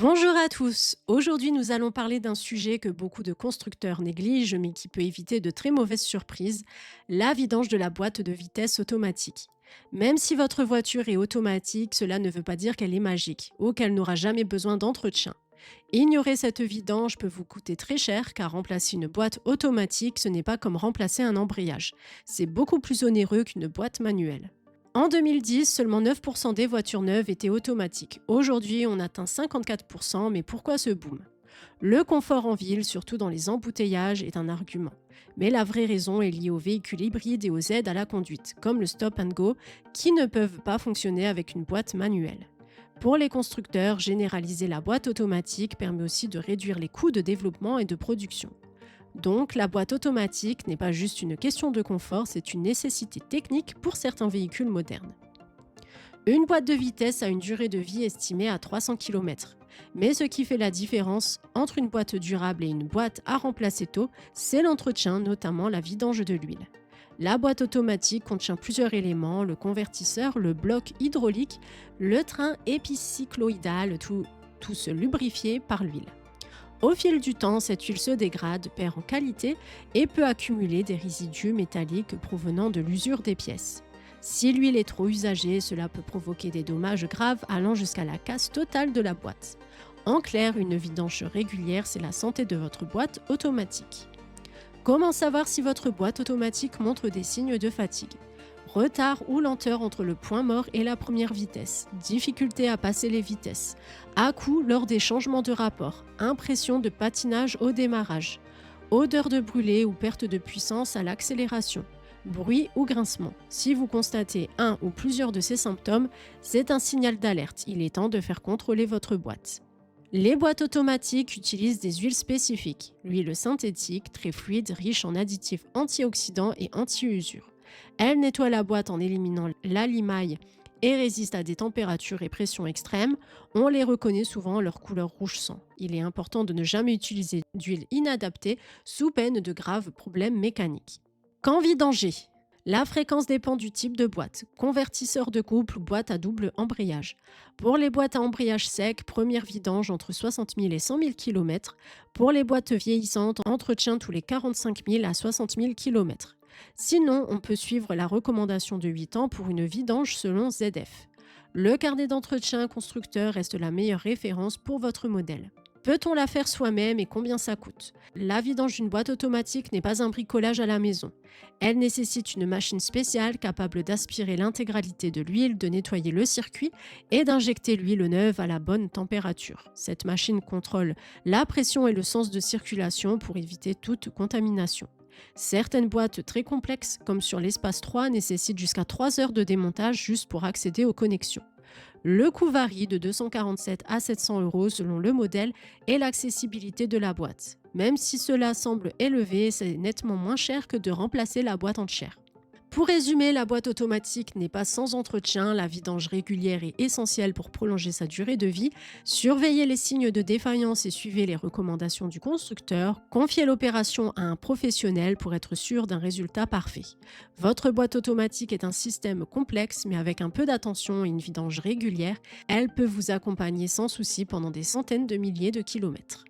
Bonjour à tous. Aujourd'hui, nous allons parler d'un sujet que beaucoup de constructeurs négligent, mais qui peut éviter de très mauvaises surprises, la vidange de la boîte de vitesse automatique. Même si votre voiture est automatique, cela ne veut pas dire qu'elle est magique ou qu'elle n'aura jamais besoin d'entretien. Ignorer cette vidange peut vous coûter très cher car remplacer une boîte automatique, ce n'est pas comme remplacer un embrayage. C'est beaucoup plus onéreux qu'une boîte manuelle. En 2010, seulement 9% des voitures neuves étaient automatiques. Aujourd'hui, on atteint 54%, mais pourquoi ce boom? Le confort en ville, surtout dans les embouteillages, est un argument. Mais la vraie raison est liée aux véhicules hybrides et aux aides à la conduite, comme le stop and go, qui ne peuvent pas fonctionner avec une boîte manuelle. Pour les constructeurs, généraliser la boîte automatique permet aussi de réduire les coûts de développement et de production. Donc, la boîte automatique n'est pas juste une question de confort, c'est une nécessité technique pour certains véhicules modernes. Une boîte de vitesse a une durée de vie estimée à 300 km. Mais ce qui fait la différence entre une boîte durable et une boîte à remplacer tôt, c'est l'entretien, notamment la vidange de l'huile. La boîte automatique contient plusieurs éléments, le convertisseur, le bloc hydraulique, le train épicycloïdal, tout se lubrifié par l'huile. Au fil du temps, cette huile se dégrade, perd en qualité et peut accumuler des résidus métalliques provenant de l'usure des pièces. Si l'huile est trop usagée, cela peut provoquer des dommages graves allant jusqu'à la casse totale de la boîte. En clair, une vidange régulière, c'est la santé de votre boîte automatique. Comment savoir si votre boîte automatique montre des signes de fatigue? Retard ou lenteur entre le point mort et la première vitesse, difficulté à passer les vitesses, à-coups lors des changements de rapport, impression de patinage au démarrage, odeur de brûlé ou perte de puissance à l'accélération, bruit ou grincement. Si vous constatez un ou plusieurs de ces symptômes, c'est un signal d'alerte, il est temps de faire contrôler votre boîte. Les boîtes automatiques utilisent des huiles spécifiques, l'huile synthétique, très fluide, riche en additifs antioxydants et anti-usure. Elle nettoie la boîte en éliminant la limaille et résiste à des températures et pressions extrêmes. On les reconnaît souvent à leur couleur rouge sang. Il est important de ne jamais utiliser d'huile inadaptée sous peine de graves problèmes mécaniques. Quand vidanger? La fréquence dépend du type de boîte, convertisseur de couple ou boîte à double embrayage. Pour les boîtes à embrayage sec, première vidange entre 60 000 et 100 000 km. Pour les boîtes vieillissantes, entretien tous les 45 000 à 60 000 km. Sinon, on peut suivre la recommandation de 8 ans pour une vidange selon ZF. Le carnet d'entretien constructeur reste la meilleure référence pour votre modèle. Peut-on la faire soi-même et combien ça coûte? La vidange d'une boîte automatique n'est pas un bricolage à la maison. Elle nécessite une machine spéciale capable d'aspirer l'intégralité de l'huile, de nettoyer le circuit et d'injecter l'huile neuve à la bonne température. Cette machine contrôle la pression et le sens de circulation pour éviter toute contamination. Certaines boîtes très complexes, comme sur l'espace 3, nécessitent jusqu'à 3 heures de démontage juste pour accéder aux connexions. Le coût varie de 247 à 700 euros selon le modèle et l'accessibilité de la boîte. Même si cela semble élevé, c'est nettement moins cher que de remplacer la boîte entière. Pour résumer, la boîte automatique n'est pas sans entretien, la vidange régulière est essentielle pour prolonger sa durée de vie. Surveillez les signes de défaillance et suivez les recommandations du constructeur. Confiez l'opération à un professionnel pour être sûr d'un résultat parfait. Votre boîte automatique est un système complexe, mais avec un peu d'attention et une vidange régulière, elle peut vous accompagner sans souci pendant des centaines de milliers de kilomètres.